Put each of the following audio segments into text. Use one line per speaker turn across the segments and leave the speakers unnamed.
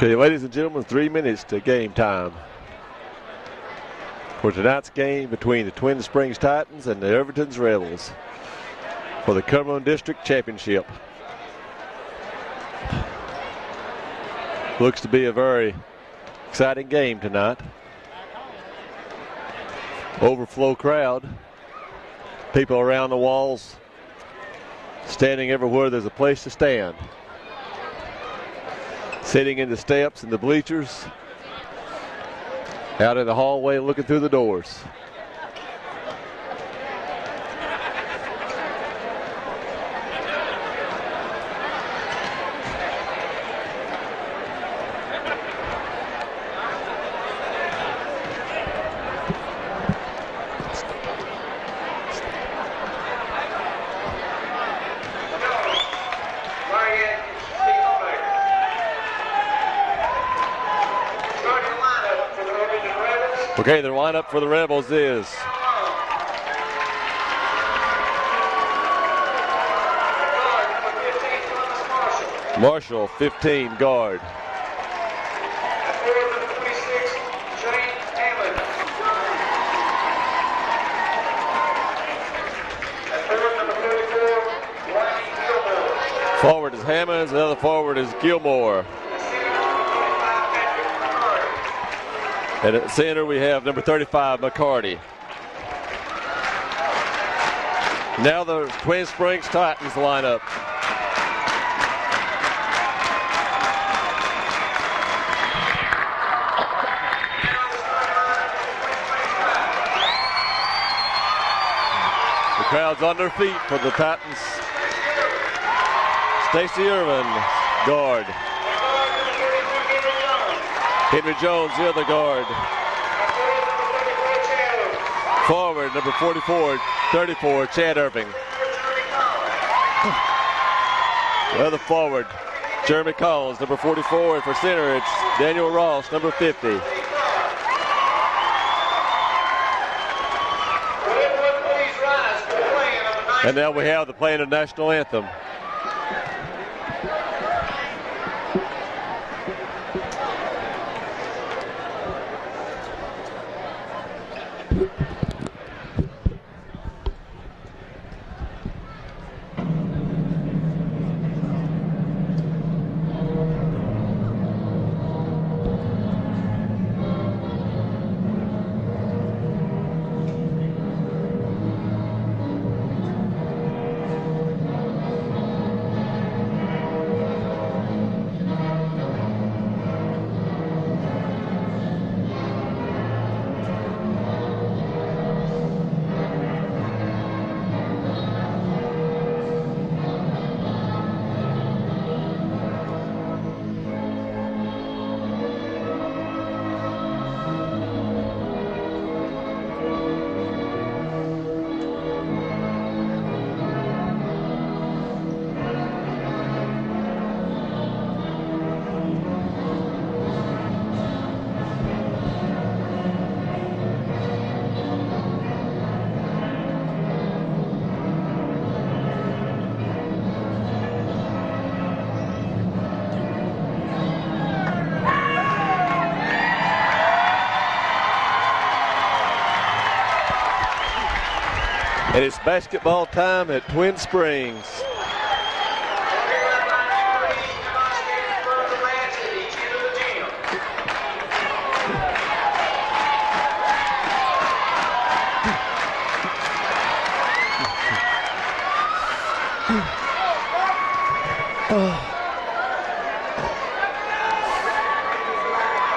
Okay, ladies and gentlemen, 3 minutes to game time for tonight's game between the Twin Springs Titans and the Ervinton Rebels for the Cumberland District Championship. Looks to be a very exciting game tonight. Overflow crowd. People around the walls, standing everywhere there's a place to stand. Sitting in the steps and the bleachers. Out in the hallway looking through the doors. Okay, the lineup for the Rebels is Marshall, 15, guard. Forward is Hammonds, the other forward is Gilmore. And at center we have number 35, McCarty. Now the Twin Springs Titans line up. The crowd's on their feet for the Titans. Stacy Irvin, guard. Henry Jones, the other guard. Forward, number 44, 34, Chad Irving. The other forward, Jeremy Collins, number 44. And for center, it's Daniel Ross, number 50. And now we have the playing of the national anthem. And it's basketball time at Twin Springs.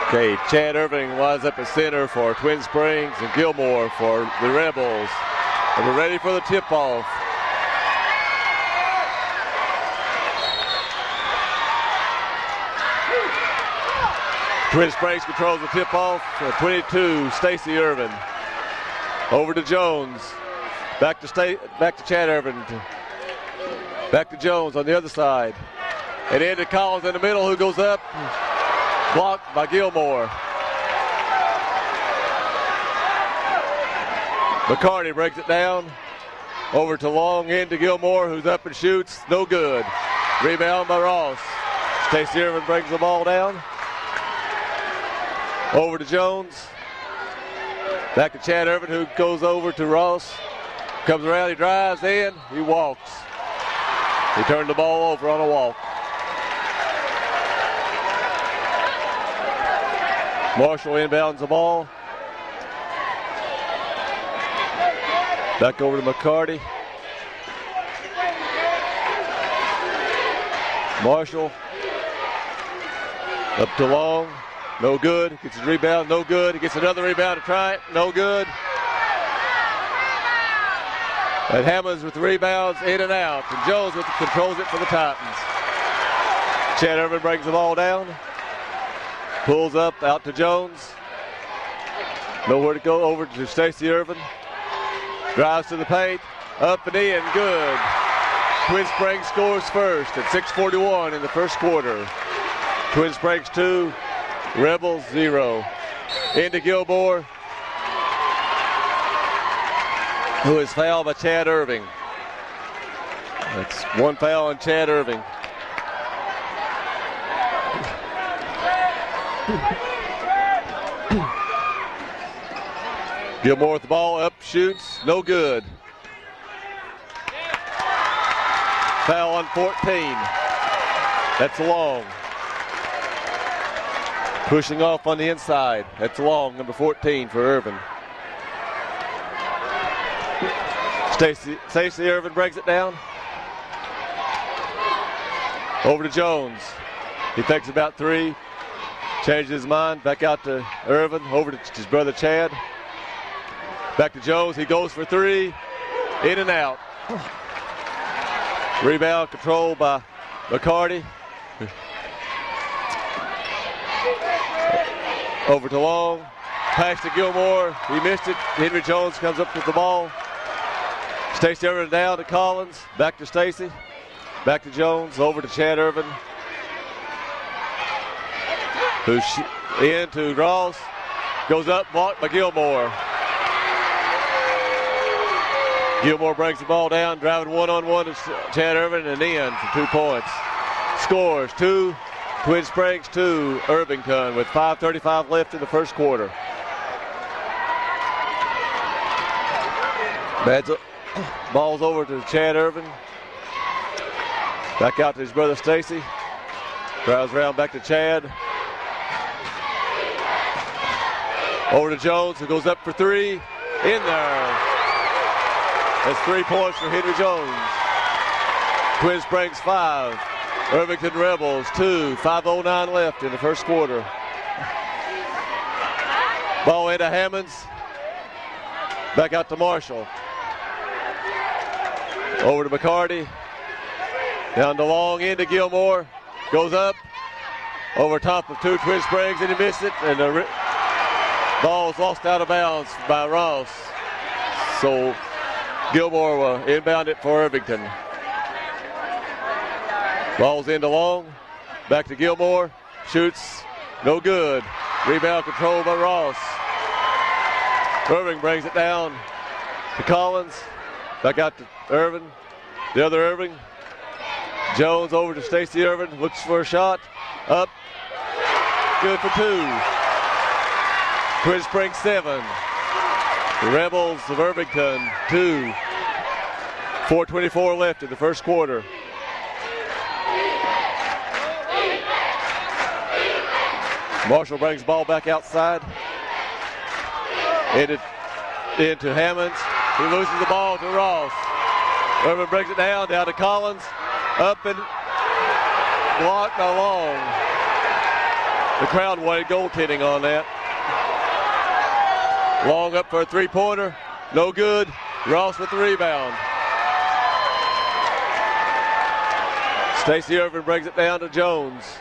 Okay, Chad Irving lines up at center for Twin Springs and Gilmore for the Rebels. And we're ready for the tip-off. Twin Springs controls the tip-off. 22, Stacy Irvin. Over to Jones. Back to Chad Irvin. Back to Jones on the other side. And into Collins in the middle, who goes up. Blocked by Gilmore. McCarty breaks it down. Over to long end to Gilmore, who's up and shoots. No good. Rebound by Ross. Stacy Irvin brings the ball down. Over to Jones. Back to Chad Ervin, who goes over to Ross. Comes around, he drives in, he walks. He turned the ball over on a walk. Marshall inbounds the ball. Back over to McCarty. Marshall up to Long. No good. Gets his rebound. No good. He gets another rebound to try it. No good. And Hammonds with the rebounds in and out. And Jones controls it for the Titans. Chad Ervin brings the ball down. Pulls up out to Jones. Nowhere to go. Over to Stacey Ervin. Drives to the paint. Up and in. Good. Twin Springs scores first at 6:41 in the first quarter. Twin Springs 2. Rebels 0. Into Gilmore, who is fouled by Chad Irving. That's one foul on Chad Irving. Gilmore with the ball up, shoots, no good. Foul on 14. That's Long. Pushing off on the inside. That's Long, number 14 for Irvin. Stacey Irvin breaks it down. Over to Jones. He thinks about three. Changes his mind. Back out to Irvin. Over to his brother Chad. Back to Jones. He goes for three. In and out. Rebound controlled by McCarty. Over to Long. Pass to Gilmore. He missed it. Henry Jones comes up with the ball. Stacey Irvin down to Collins. Back to Stacey. Back to Jones. Over to Chad Irvin. Who's in to Ross. Goes up, blocked by Gilmore. Gilmore brings the ball down, driving one-on-one to Chad Irvin and in for 2 points. Scores 2. Twin Springs 2, Ervinton with 5:35 left in the first quarter. Ball's over to Chad Irvin. Back out to his brother Stacey. Drives around back to Chad. Over to Jones, who goes up for three. In there. That's 3 points for Henry Jones. Twin Springs 5. Irvington Rebels 2, 5:09 left in the first quarter. Ball into Hammonds. Back out to Marshall. Over to McCarty. Down to Long, into Gilmore. Goes up. Over top of 2 Twin Springs, and he missed it. And the ball's lost out of bounds by Ross. So Gilmore will inbound it for Irvington. Ball's into Long. Back to Gilmore. Shoots. No good. Rebound controlled by Ross. Irving brings it down to Collins. Back out to Irvin. The other Irving. Jones over to Stacey Irvin. Looks for a shot. Up. Good for 2. Twin Springs 7. The Rebels of Irvington 2. 4:24 left in the first quarter. Marshall brings the ball back outside. Into Hammonds. He loses the ball to Ross. Irvin brings it down to Collins. Up and blocked by Long. The crowd wanted goaltending on that. Long up for a three-pointer. No good. Ross with the rebound. Stacey Irvin brings it down to Jones.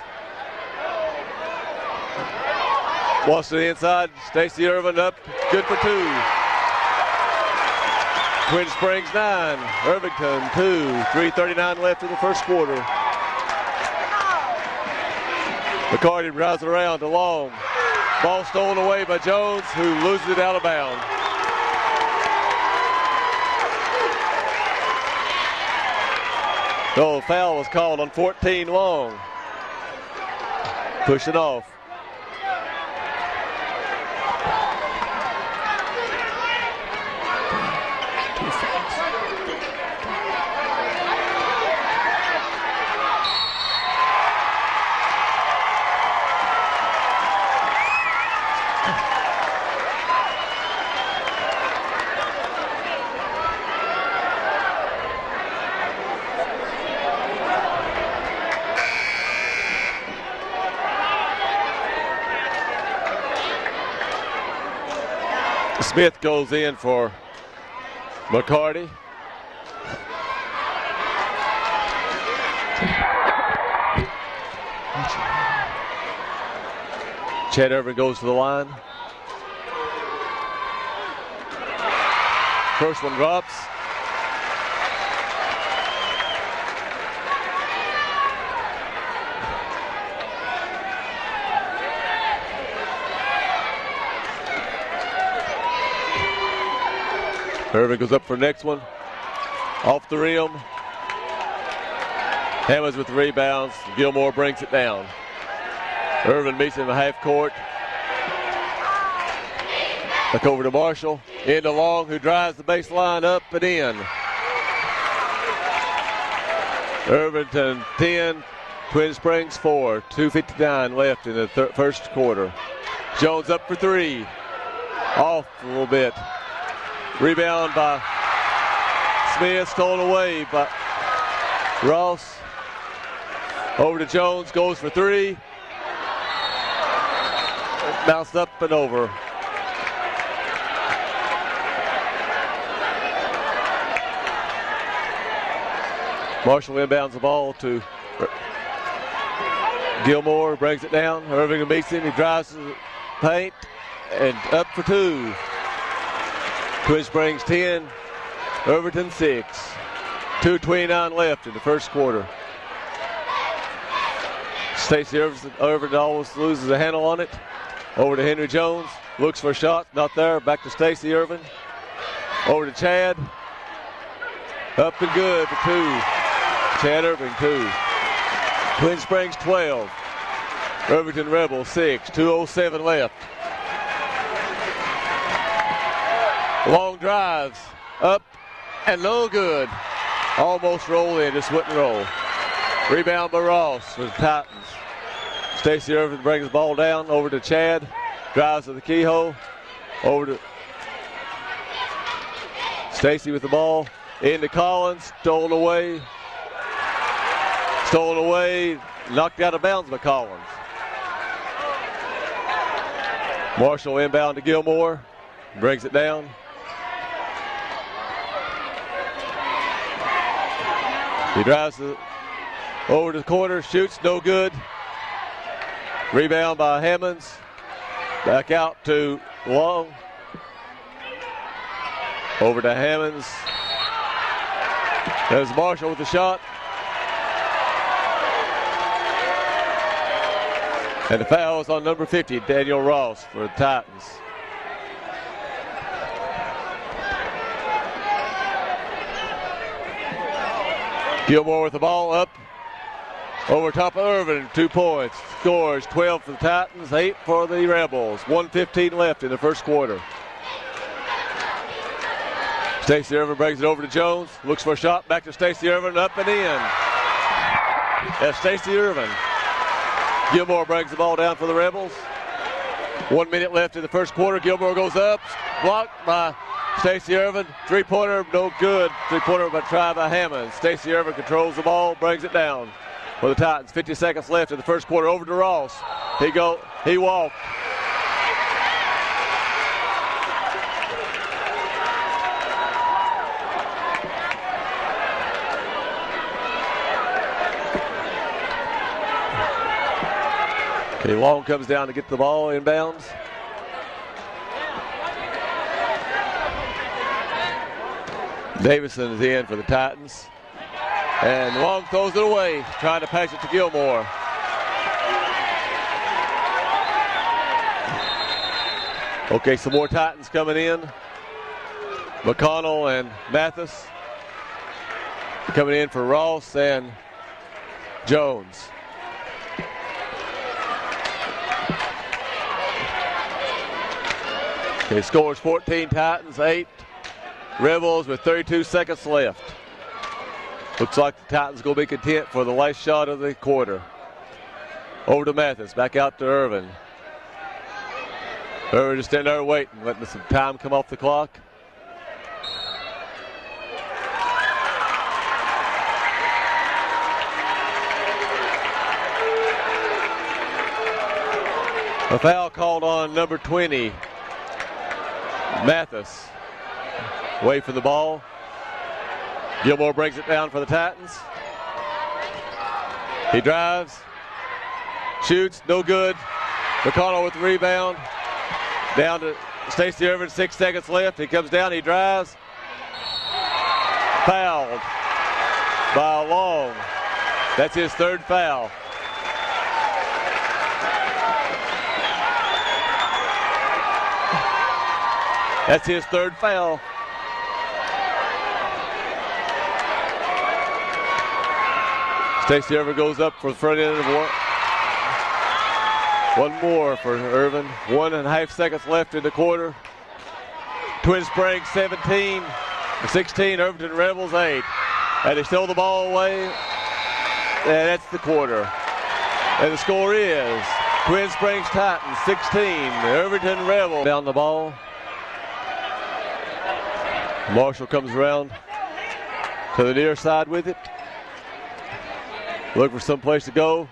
Walks to the inside. Stacey Irvin up. Good for 2. Twin Springs 9. Irvington 2. 3:39 left in the first quarter. McCarty drives it around to Long. Ball stolen away by Jones, who loses it out of bounds. No, foul was called on 14 Long. Push it off. Smith goes in for McCarty. Chad Ervin goes to the line. First one drops. Ervin goes up for the next one. Off the rim. Hammonds with the rebounds. Gilmore brings it down. Ervin meets him in half court. Back over to Marshall. Into Long, who drives the baseline up and in. Ervinton 10, Twin Springs 4. 2:59 left in the first quarter. Jones up for three. Off a little bit. Rebound by Smith, stolen away by Ross. Over to Jones, goes for three. Bounced up and over. Marshall inbounds the ball to Gilmore, brings it down. Irving meets him, he drives to the paint and up for two. Twin Springs 10, Ervinton 6. 2:29 left in the first quarter. Stacey Ervinton almost loses a handle on it. Over to Henry Jones, looks for a shot, not there. Back to Stacey Ervin. Over to Chad. Up and good for two. Chad Ervin 2. Twin Springs 12. Ervinton Rebels 6. 2:07 left. Long drives. Up and no good. Almost rolled in, just wouldn't roll. Rebound by Ross for the Titans. Stacey Ervin brings the ball down over to Chad. Drives to the keyhole. Over to Stacey with the ball. Into Collins. Stolen away. Stolen away. Knocked out of bounds by Collins. Marshall inbound to Gilmore. Brings it down. He drives over to the corner. Shoots. No good. Rebound by Hammonds. Back out to Long. Over to Hammonds. There's Marshall with the shot. And the foul is on number 50, Daniel Ross for the Titans. Gilmore with the ball up. Over top of Ervin, 2 points. Scores 12 for the Titans, 8 for the Rebels. 1:15 left in the first quarter. Stacey Ervin brings it over to Jones. Looks for a shot. Back to Stacey Ervin, up and in. That's Stacey Ervin. Gilmore brings the ball down for the Rebels. 1 minute left in the first quarter. Gilmore goes up. Blocked by Stacey Ervin. 3-pointer, no good. 3-pointer but tried by Hammond. Stacey Ervin controls the ball, brings it down for the Titans. 50 seconds left in the first quarter. Over to Ross. He walked. Okay, Long comes down to get the ball inbounds. Davison is in for the Titans. And Long throws it away, trying to pass it to Gilmore. Okay, some more Titans coming in. McConnell and Mathis coming in for Ross and Jones. Okay, scores 14 Titans, 8 Rebels with 32 seconds left. Looks like the Titans going to be content for the last shot of the quarter. Over to Mathis, back out to Ervin. Ervin just standing there waiting, letting some time come off the clock. A foul called on number 20, Mathis. Wait for the ball. Gilmore brings it down for the Titans. He drives. Shoots. No good. McConnell with the rebound. Down to Stacey Ervin. 6 seconds left. He comes down. He drives. Fouled by Long. That's his third foul. That's his third foul. Stacey Ervin goes up for the front end of one more for Ervin. 1.5 seconds left in the quarter. Twin Springs 17, 16, Ervinton Rebels 8. And they stole the ball away. And that's the quarter. And the score is Twin Springs Titans 16, Ervinton Rebels. Down the ball. Marshall comes around to the near side with it. Looking for some place to go.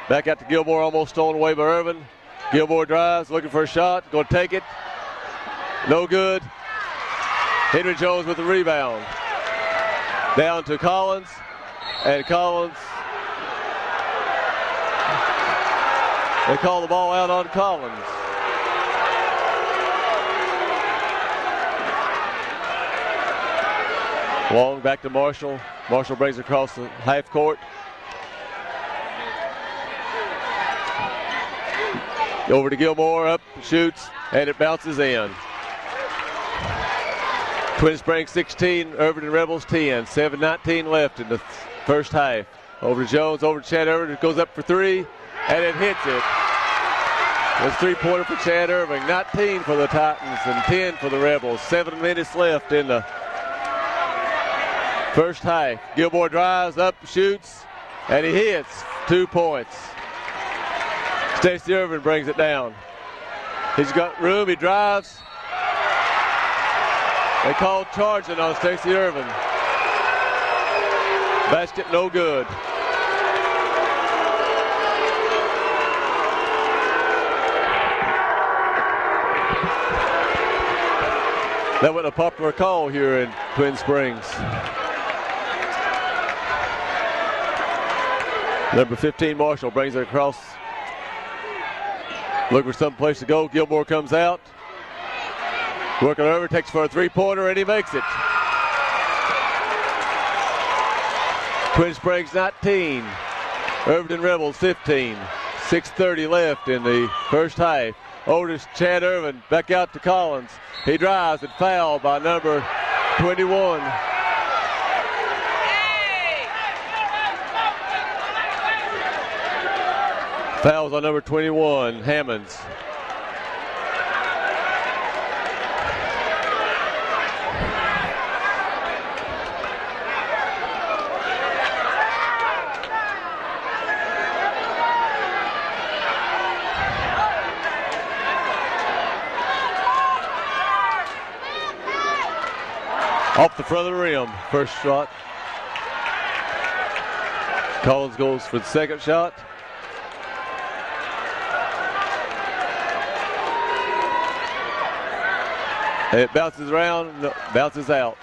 Back out to Gilmore, almost stolen away by Ervin. Gilmore drives, looking for a shot. Going to take it. No good. Henry Jones with the rebound. Down to Collins. And Collins. They call the ball out on Collins. Long back to Marshall. Marshall brings it across the half court. Over to Gilmore, up, shoots, and it bounces in. Twin Springs 16, Ervinton Rebels 10. 7:19 left in the first half. Over to Jones, over to Chad Irvin. It goes up for three, and it hits it. It's 3-pointer for Chad Irving. 19 for the Titans and 10 for the Rebels. 7 minutes left in the first half. Gilmore drives, up, shoots, and he hits. 2 points. Stacey Irvin brings it down. He's got room, he drives. They called charging on Stacey Irvin. Basket no good. That was a popular call here in Twin Springs. Number 15, Marshall, brings it across. Looking for some place to go. Gilmore comes out. Working over, takes for a 3-pointer, and he makes it. Twin Springs 19. Ervinton Rebels 15. 6:30 left in the first half. Over to Chad Irvin. Back out to Collins. He drives and fouled by number 21. Fouls on number 21, Hammonds. Off the front of the rim, first shot. Collins goes for the second shot. And it bounces around, no, bounces out.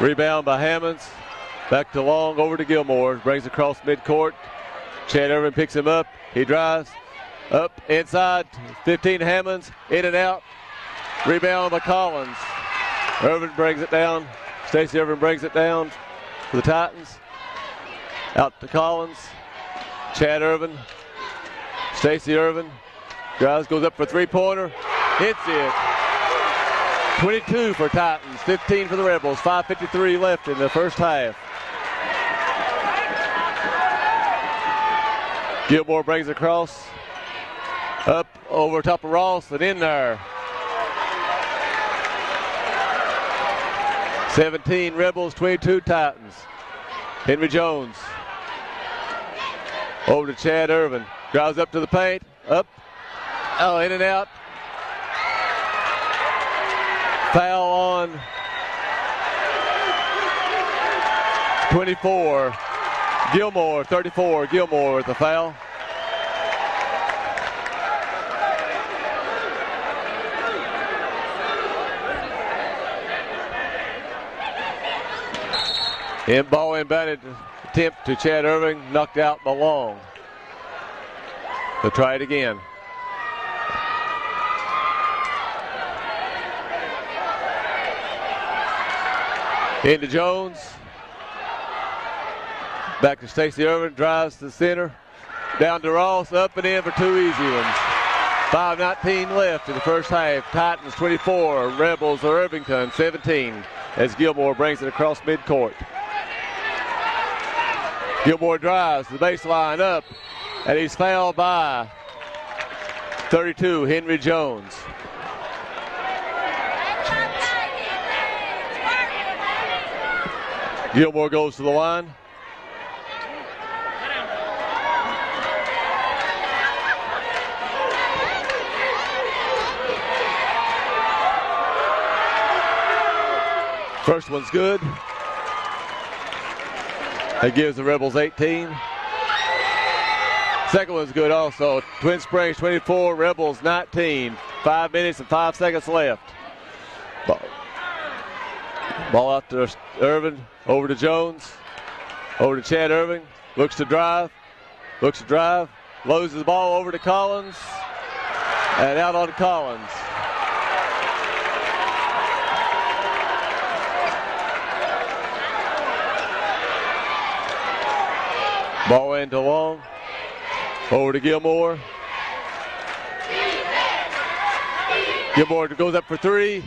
Rebound by Hammonds. Back to Long, over to Gilmore. Brings across midcourt. Chad Irvin picks him up. He drives up inside. 15 Hammonds, in and out. Rebound by Collins. Irvin brings it down. Stacey Irvin brings it down for the Titans. Out to Collins. Chad Irvin. Stacey Irvin. Drives, goes up for a 3-pointer. Hits it. 22 for Titans, 15 for the Rebels. 5:53 left in the first half. Gilmore brings across. Up over top of Ross and in there. 17 Rebels, 22 Titans. Henry Jones. Over to Chad Irvin. Drives up to the paint. Up. Oh, in and out. Foul on 24. Gilmore, 34. Gilmore with the foul. Ball inbounded attempt to Chad Irving, knocked out by Long. They'll try it again. Into Jones. Back to Stacey Irvin, drives to the center. Down to Ross, up and in for two easy ones. 5:19 left in the first half. Titans 24, Rebels or Ervinton 17 as Gilmore brings it across midcourt. Gilmore drives the baseline up, and he's fouled by 32, Henry Jones. Gilmore goes to the line. First one's good. That gives the Rebels 18. Second one's good also. Twin Springs 24, Rebels 19. 5 minutes and 5 seconds left. Ball out to Irvin, over to Jones, over to Chad Irving. Looks to drive, loses the ball over to Collins, and out on Collins. Ball into Long, over to Gilmore. Gilmore goes up for three,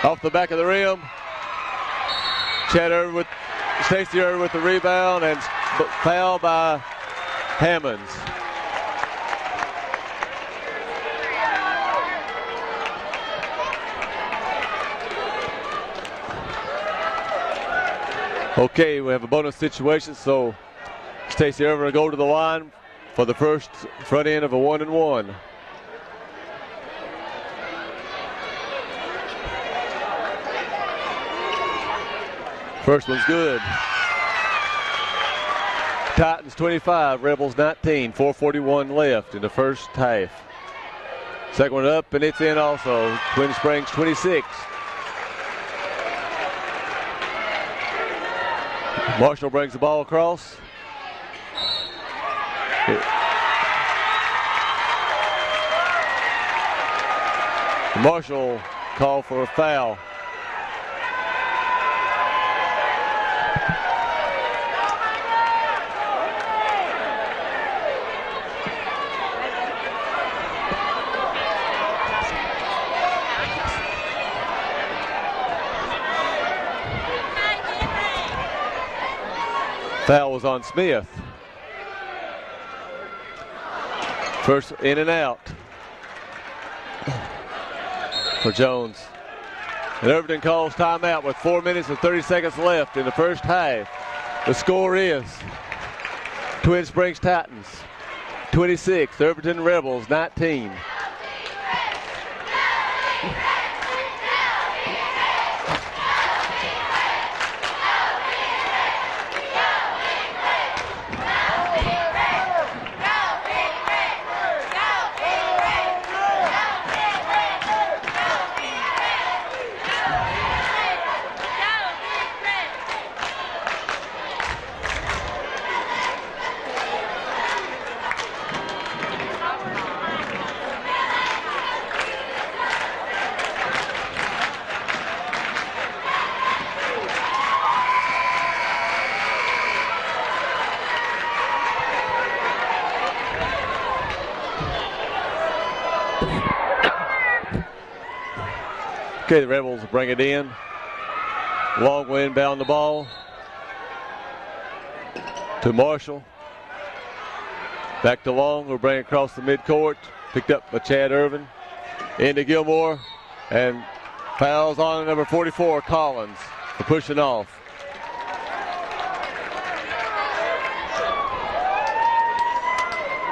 off the back of the rim. Chad Irvin with Stacey Irvin with the rebound, and foul by Hammonds. Okay, we have a bonus situation, so Stacey Irvin will go to the line for the first front end of a 1-and-1. First one's good. Titans 25, Rebels 19, 4:41 left in the first half. Second one up, and it's in also. Twin Springs 26. Marshall brings the ball across. Marshall called for a foul. Foul was on Smith. First in and out for Jones. And Ervinton calls timeout with 4 minutes and 30 seconds left in the first half. The score is Twin Springs Titans 26, Ervinton Rebels 19. Okay, the Rebels bring it in. Long will inbound the ball to Marshall. Back to Long, who'll bring it across the midcourt. Picked up by Chad Irvin. Into Gilmore, and fouls on number 44, Collins, for pushing off.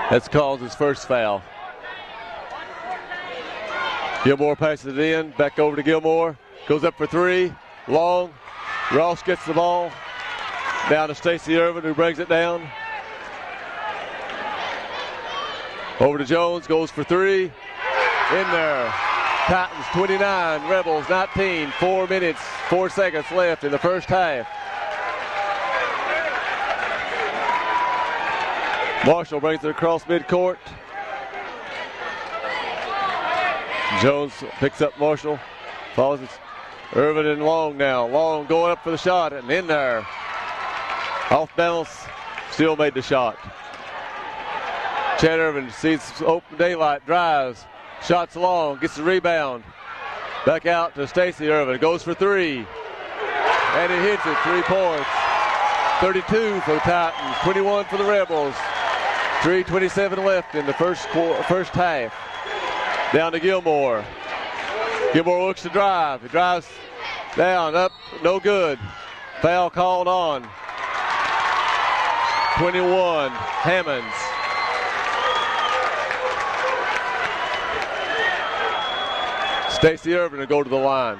That's Collins' first foul. Gilmore passes it in, back over to Gilmore. Goes up for three, Long. Ross gets the ball. Down to Stacey Irvin, who brings it down. Over to Jones, goes for three. In there. Titans 29, Rebels 19. 4 minutes, 4 seconds left in the first half. Marshall brings it across midcourt. Jones picks up Marshall. Follows it. Ervinton and Long now. Long going up for the shot and in there. Off balance. Still made the shot. Chad Ervinton sees open daylight. Drives. Shots long. Gets the rebound. Back out to Stacey Ervinton. Goes for three. And he hits it. 3 points. 32 for the Titans. 21 for the Rebels. 3:27 left in the first half. Down to Gilmore. Gilmore looks to drive. He drives down, up, no good. Foul called on. 21, Hammonds. Stacey Ervinton will go to the line.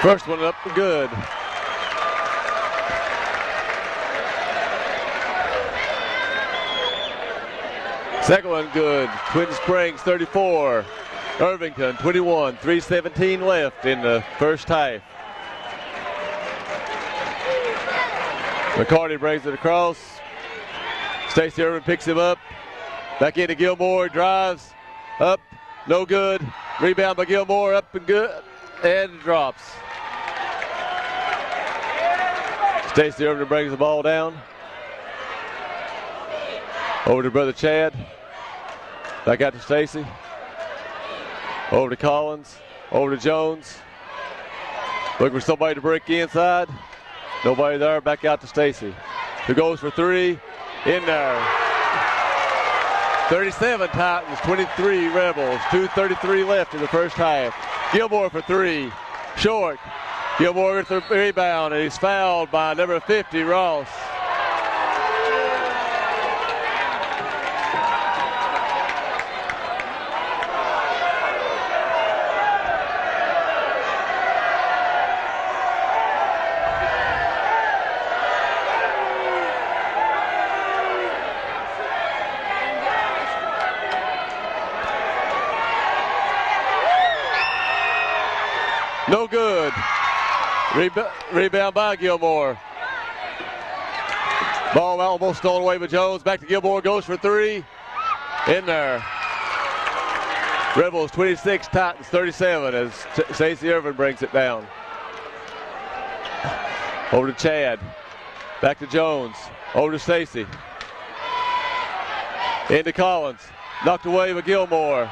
First one up and good. Second one good. Twin Springs 34. Ervinton 21. 3:17 left in the first half. McCarty brings it across. Stacey Ervinton picks him up. Back into Gilmore. Drives. Up. No good. Rebound by Gilmore. Up and good. And drops. Stacey Ervinton brings the ball down. Over to brother Chad. Back out to Stacey. Over to Collins. Over to Jones. Looking for somebody to break inside. Nobody there. Back out to Stacey, who goes for three. In there. 37 Titans, 23 Rebels. 2:33 left in the first half. Gilmore for three. Short. Gilmore with the rebound, and he's fouled by number 50, Ross. No good. Rebound by Gilmore. Ball almost stolen away by Jones. Back to Gilmore. Goes for three. In there. Rebels 26, Titans 37 as Stacey Ervinton brings it down. Over to Chad. Back to Jones. Over to Stacey. Into Collins. Knocked away by Gilmore.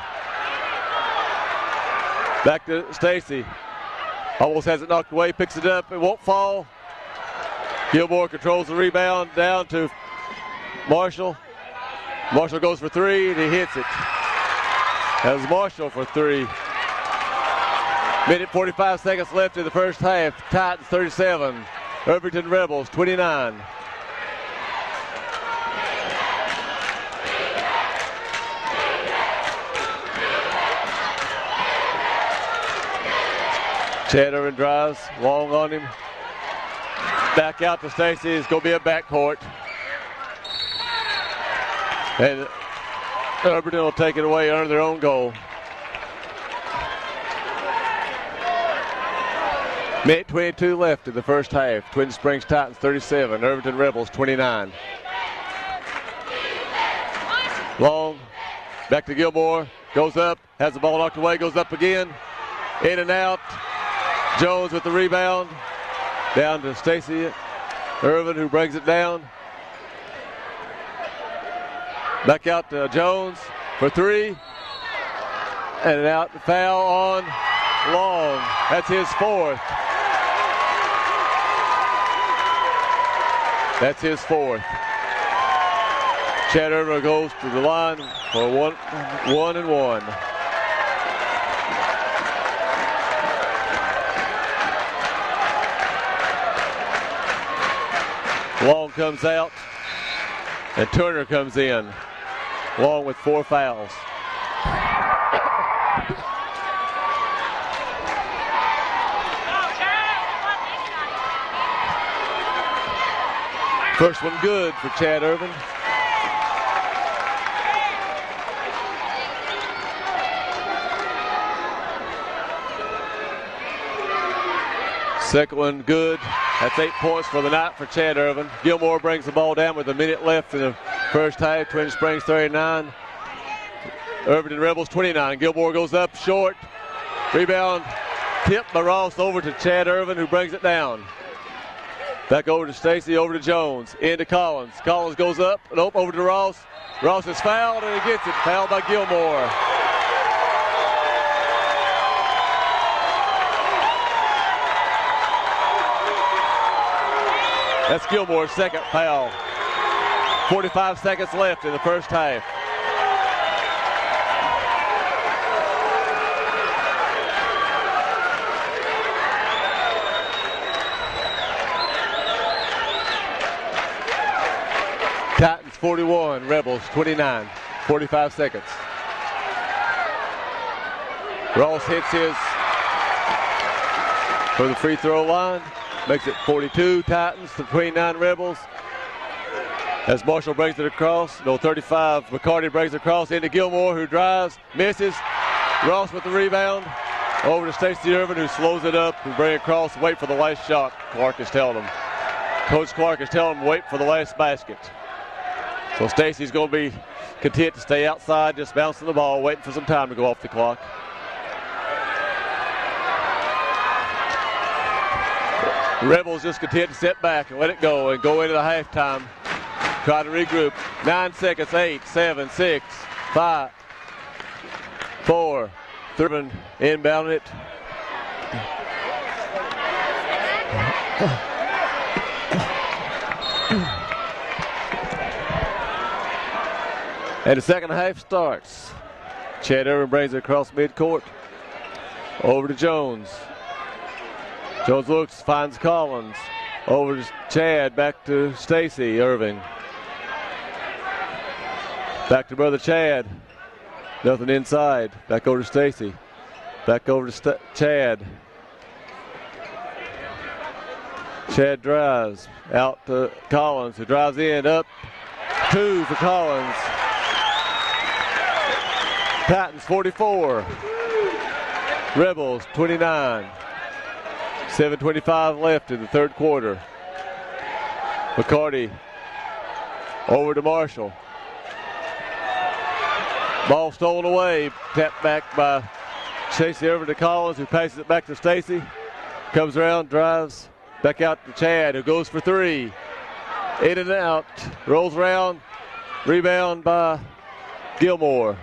Back to Stacey. Almost has it knocked away, picks it up, it won't fall. Gilmore controls the rebound down to Marshall. Marshall goes for three and he hits it. That was Marshall for three. Minute 45 seconds left in the first half. Titans 37, Ervinton Rebels 29. Chad Ervinton drives, Long on him. Back out to Stacey. It's going to be a backcourt. And Ervinton will take it away under their own goal. Minute 22 left in the first half. Twin Springs Titans 37, Ervinton Rebels 29. Long, back to Gilmore, goes up, has the ball knocked away, goes up again, in and out. Jones with the rebound, down to Stacey Ervinton, who brings it down. Back out to Jones for three, and an out foul on Long. That's his fourth. That's his fourth. Chad Ervinton goes to the line for one and one. Long comes out, and Turner comes in, Long with 4 fouls. First one good for Chad Irvin. Second one good. That's 8 points for the night for Chad Irvin. Gilmore brings the ball down with a minute left in the first half. Twin Springs 39. Ervinton Rebels 29. Gilmore goes up short. Rebound tipped by Ross over to Chad Irvin, who brings it down. Back over to Stacy, over to Jones, into Collins. Collins goes up and over to Ross. Ross is fouled and he gets it. Fouled by Gilmore. That's Gilmore's second foul. 45 seconds left in the first half. Titans 41, Rebels 29, 45 seconds. Ross hits his for the free throw line. Makes it 42 Titans to 29 Rebels. As Marshall brings it across, 35, McCarty brings it across into Gilmore, who drives, misses. Ross with the rebound. Over to Stacey Irvin, who slows it up and bring it across, wait for the last shot. Clark is telling him. Coach Clark is telling him wait for the last basket. So Stacey's going to be content to stay outside, just bouncing the ball, waiting for some time to go off the clock. Rebels just content to sit back and let it go and go into the halftime. Try to regroup. 9 seconds, 8, 7, 6, 5, 4, 3, inbound it. And the second half starts. Chad Irvin brings it across midcourt. Over to Jones. Jones looks, finds Collins. Over to Chad, back to Stacy Irving. Back to brother Chad. Nothing inside. Back over to Stacy. Back over to Chad. Chad drives out to Collins, who drives in, up. 2 for Collins. Titans 44. Rebels 29. 7:25 left in the third quarter. McCarty over to Marshall. Ball stolen away. Tapped back by Stacey Irvin to Collins, who passes it back to Stacy. Comes around, drives back out to Chad, who goes for 3. In and out. Rolls around. Rebound by Gilmore.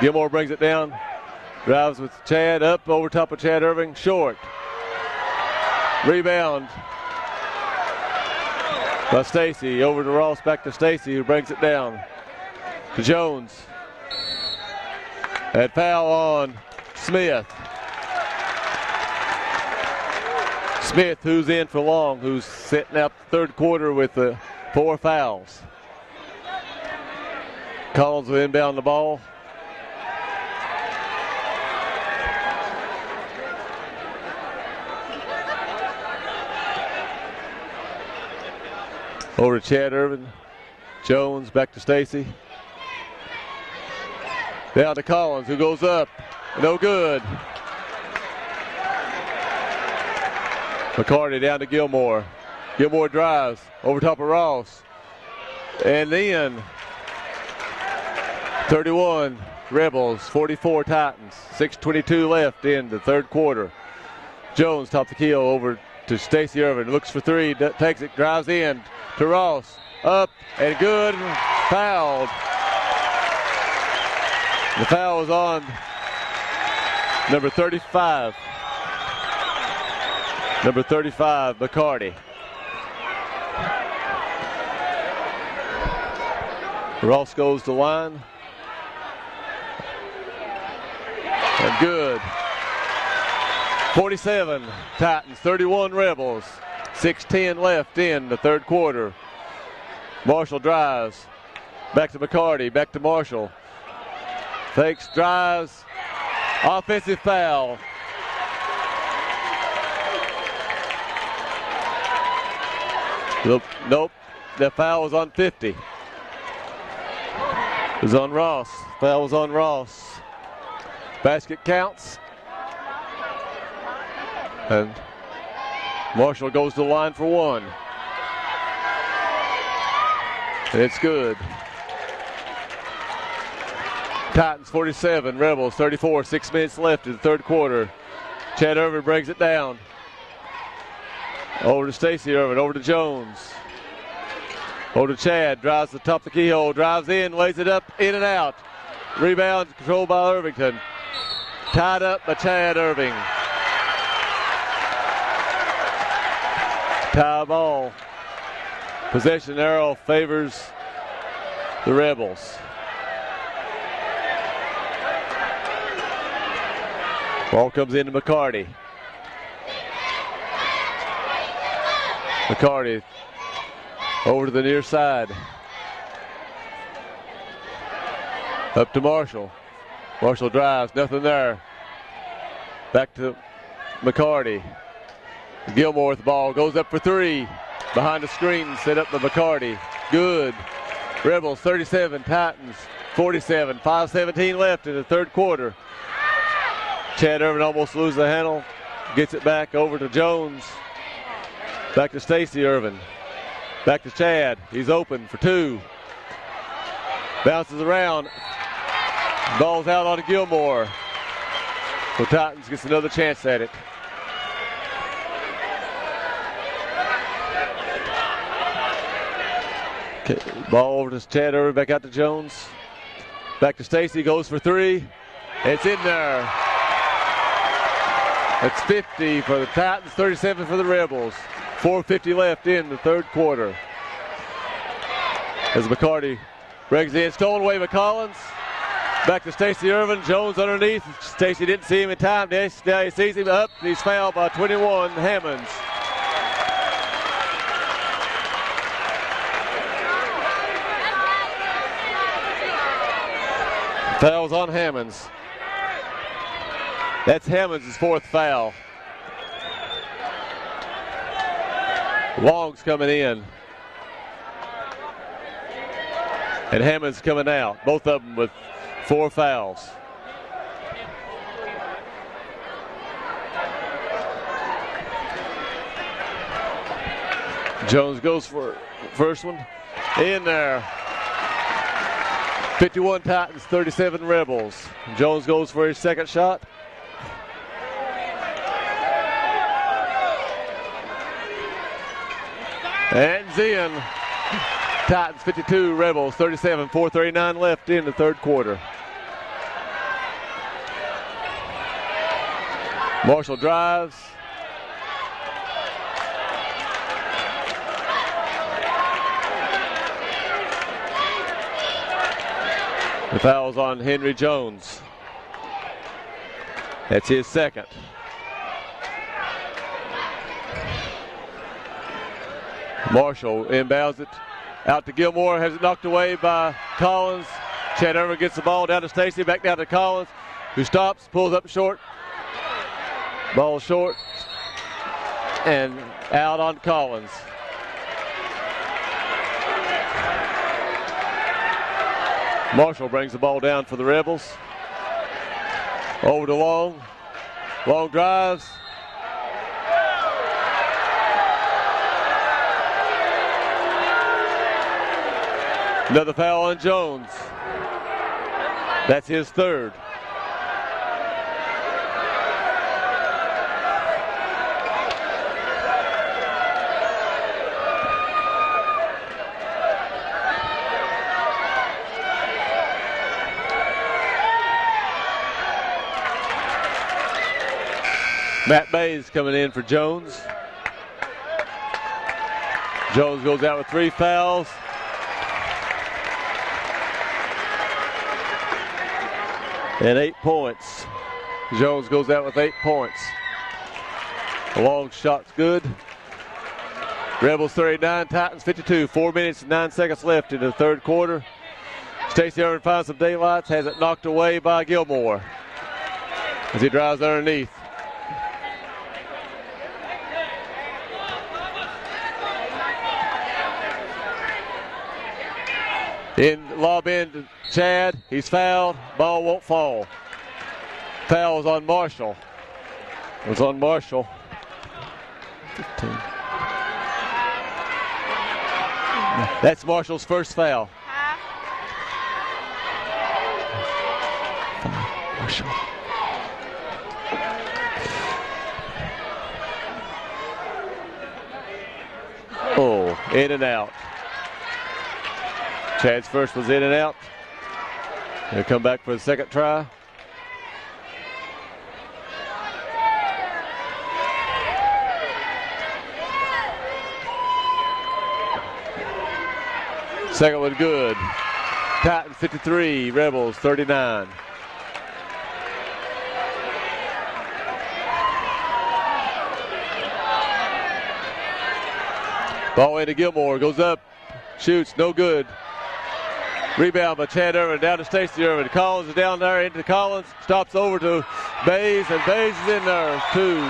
Gilmore brings it down. Drives with Chad up over top of Chad Irving. Short. Rebound by Stacy. Over to Ross, back to Stacy, who brings it down to Jones. And foul on Smith. Smith, who's in for long, who's sitting out the third quarter with 4 fouls. Collins will inbound the ball. Over to Chad Irvin. Jones back to Stacy. Down to Collins, who goes up. No good. McCarty down to Gilmore. Gilmore drives over top of Ross. And then 31 Rebels, 44 Titans. 6:22 left in the third quarter. Jones top the keel over to Stacey Irvin. Looks for 3, takes it, drives in to Ross. Up and good. Fouled. The foul was on number 35. Number 35, McCarty. Ross goes to line. And good. 47 Titans, 31 Rebels. 6:10 left in the third quarter. Marshall drives. Back to McCarty, back to Marshall. Fakes, drives. Offensive foul. Nope. The foul was on 50. It was on Ross. Foul was on Ross. Basket counts. And Marshall goes to the line for one. It's good. Titans 47, Rebels 34. 6 minutes left in the third quarter. Chad Irvin brings it down. Over to Stacy Irvin, over to Jones. Over to Chad, drives to the top of the keyhole, drives in, lays it up, in and out. Rebound controlled by Ervinton. Tied up by Chad Irving. Tie ball. Possession arrow favors the Rebels. Ball comes into McCarty. McCarty over to the near side. Up to Marshall. Marshall drives, nothing there. Back to McCarty. Gilmore with the ball, goes up for three. Behind the screen, set up by McCarty. Good. Rebels 37, Titans 47. 5:17 left in the third quarter. Chad Irvin almost loses the handle. Gets it back over to Jones. Back to Stacy Irvin. Back to Chad. He's open for two. Bounces around. Ball's out on Gilmore. So Titans gets another chance at it. Okay, ball over to Chad Irvin. Back out to Jones. Back to Stacy. Goes for three. It's in there. It's 50 for the Titans, 37 for the Rebels. 4:50 left in the third quarter. As McCarty brings in, stolen away by Collins. Back to Stacy Irvin. Jones underneath. Stacy didn't see him in time. Now he sees him up. He's fouled by 21, Hammonds. Foul's on Hammonds. That's Hammonds' fourth foul. Long's coming in. And Hammonds coming out. Both of them with 4 fouls. Jones goes for first one. In there. 51 Titans, 37 Rebels. Jones goes for his second shot. And in. Titans 52, Rebels 37, 4:39 left in the third quarter. Marshall drives. The foul's on Henry Jones. That's his second. Marshall inbounds it out to Gilmore, has it knocked away by Collins. Chad Irvin gets the ball down to Stacy, back down to Collins, who stops, pulls up short. Ball short and out on Collins. Marshall brings the ball down for the Rebels. Over to Long. Long drives. Another foul on Jones. That's his third. Matt Bays coming in for Jones. Jones goes out with 3 fouls. And 8 points. Jones goes out with 8 points. The long shot's good. Rebels 39, Titans 52. 4 minutes and 9 seconds left in the third quarter. Stacy Irvin finds some daylights, has it knocked away by Gilmore as he drives underneath. In lob in to Chad. He's fouled. Ball won't fall. Foul was on Marshall. It was on Marshall. 15. That's Marshall's first foul. Marshall. Oh, in and out. Chad's first was in and out. He'll come back for the second try. Second one good. Titans 53, Rebels 39. Ball into Gilmore, goes up, shoots, no good. Rebound by Chad Ervin, down to Stacey Ervin. Collins is down there into Collins, stops over to Bays, and Bays is in there too.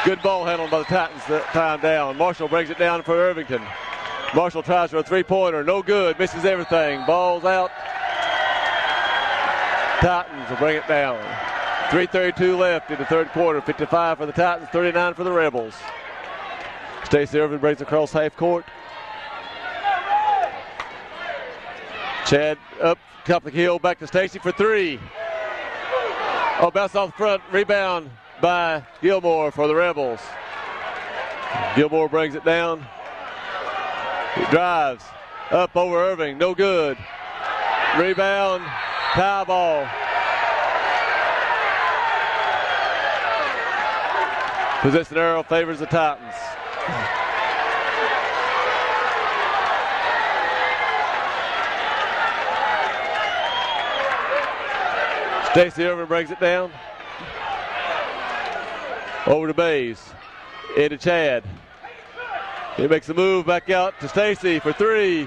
Good ball handled by the Titans that time down. Marshall brings it down for Ervinton. Marshall tries for a three-pointer, no good, misses everything. Ball's out. Titans will bring it down. 3:32 left in the third quarter. 55 for the Titans, 39 for the Rebels. Stacey Ervin brings across half court. Chad up, top of the hill, back to Stacey for three. Oh, bounce off the front, rebound by Gilmore for the Rebels. Gilmore brings it down. He drives up over Irving, no good. Rebound, tie ball. Possession arrow favors the Titans. Stacey Irvin brings it down. Over to Bays. Into Chad. He makes a move back out to Stacey for three.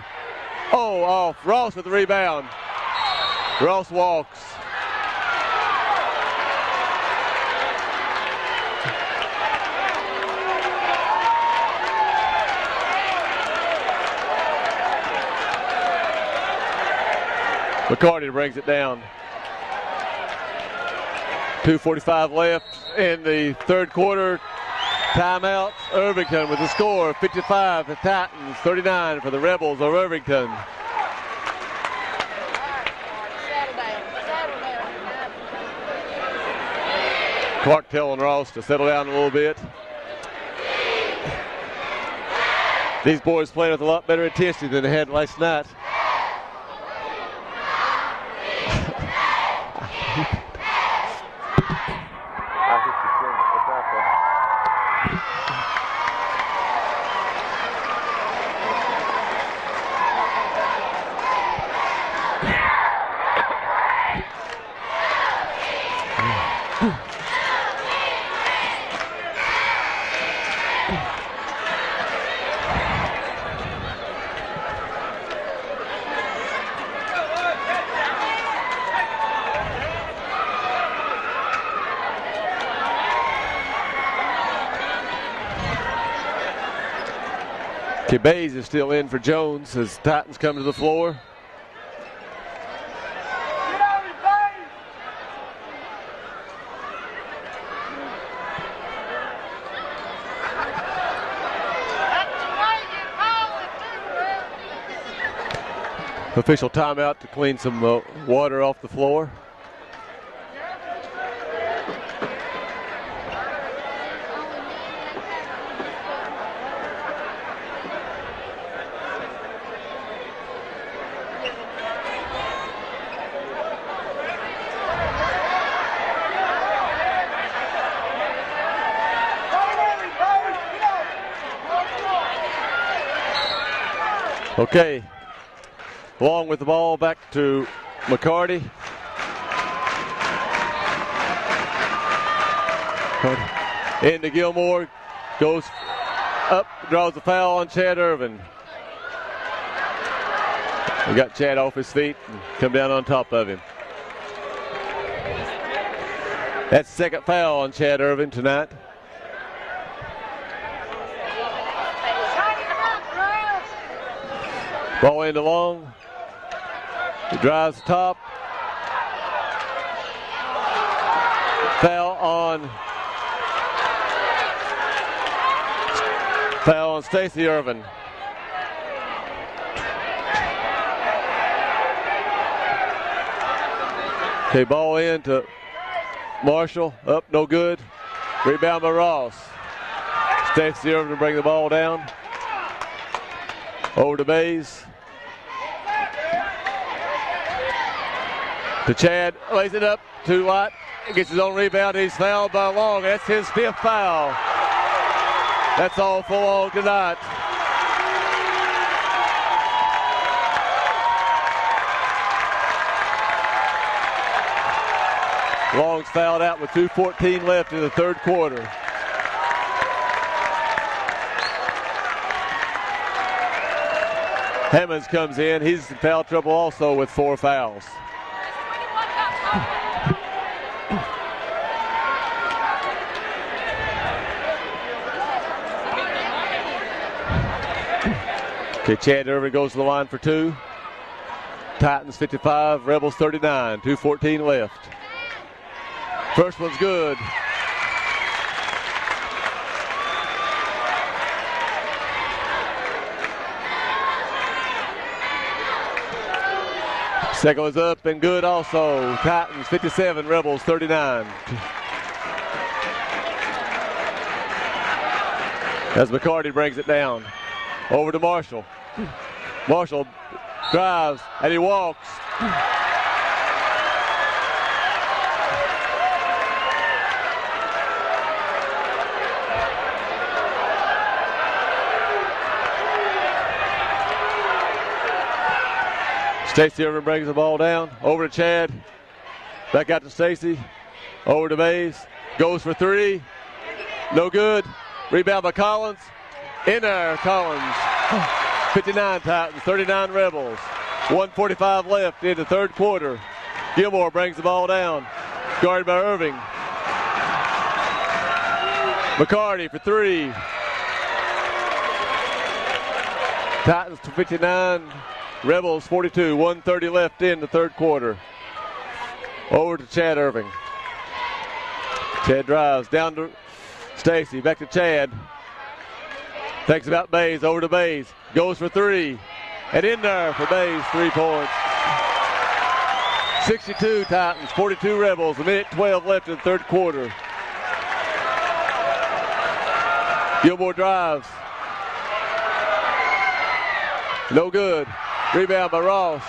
Oh, off. Ross with the rebound. Ross walks. McCarty brings it down. 2:45 left in the third quarter. Timeout. Ervinton with the score. 55 for Titans, 39 for the Rebels of Ervinton. Clark telling Ross to settle down a little bit. These boys playing with a lot better intensity than they had last night. Bays is still in for Jones as Titans come to the floor. Official timeout to clean some water off the floor. Okay, along with the ball back to McCarty. Into Gilmore, goes up, draws the foul on Chad Ervin. We got Chad off his feet and come down on top of him. That's the second foul on Chad Ervin tonight. Ball into long. He drives the top. Foul on Stacy Ervin. Okay, ball in to Marshall. Up, no good. Rebound by Ross. Stacy Ervin to bring the ball down. Over to Bays. To Chad. Lays it up to White. Gets his own rebound. He's fouled by Long. That's his 5th foul. That's all for Long tonight. Long's fouled out with 2:14 left in the 3rd quarter. Hammonds comes in. He's in foul trouble also with 4 fouls. Okay, Chad Ervin goes to the line for 2. Titans 55, Rebels 39, 2:14 left. First one's good. Second one's up and good also. Titans 57, Rebels 39. As McCarty brings it down. Over to Marshall. Marshall drives and he walks. Stacy Ervin brings the ball down. Over to Chad. Back out to Stacy. Over to Mays. Goes for 3. No good. Rebound by Collins. In there, Collins. 59 Titans, 39 Rebels. 1:45 left in the 3rd quarter. Gilmore brings the ball down. Guarded by Irving. McCarty for 3. Titans to 59. Rebels 42. 1:30 left in the 3rd quarter. Over to Chad Irving. Chad drives down to Stacy. Back to Chad. Thinks about Bays. Over to Bays. Goes for 3. And in there for Bays. 3 points. 62 Titans. 42 Rebels. 1:12 left in the 3rd quarter. Gilmore drives. No good. Rebound by Ross.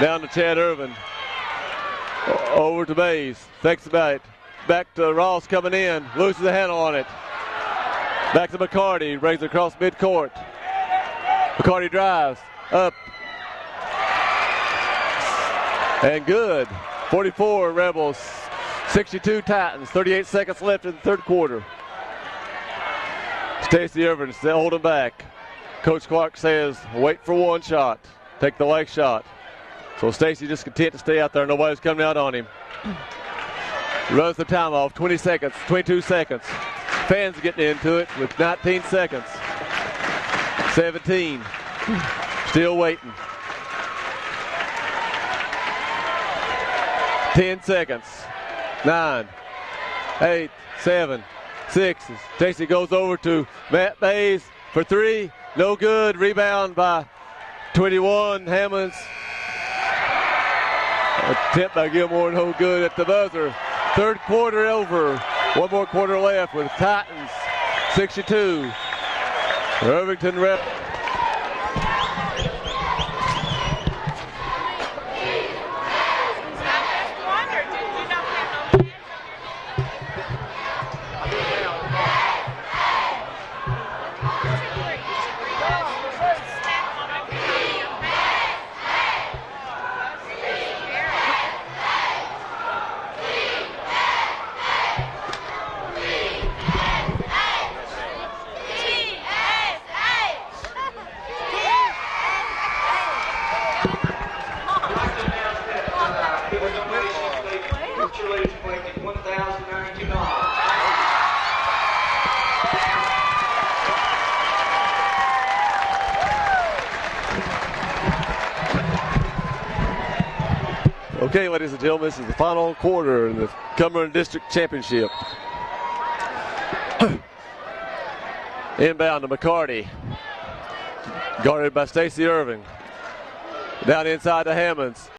Down to Chad Irvin. Over to Bays. Thinks about it. Back to Ross coming in. Loses the handle on it. Back to McCarty. Brings it across midcourt. McCarty drives. Up. And good. 44 Rebels. 62 Titans. 38 seconds left in the 3rd quarter. Stacy Irvin holding back. Coach Clark says, wait for one shot. Take the leg shot. So Stacy just content to stay out there. Nobody's coming out on him. He runs the time off. 20 seconds, 22 seconds. Fans getting into it with 19 seconds. 17. Still waiting. 10 seconds. 9, 8, 7, 6. Stacy goes over to Matt Bays for 3. No good. Rebound by 21. Hammonds. Attempt by Gilmore. No good at the buzzer. 3rd quarter over. One more quarter left with Titans 62. Ervinton rep. Okay, ladies and gentlemen, this is the final quarter in the Cumberland District Championship. Inbound to McCarty. Guarded by Stacy Irving. Down inside to Hammonds.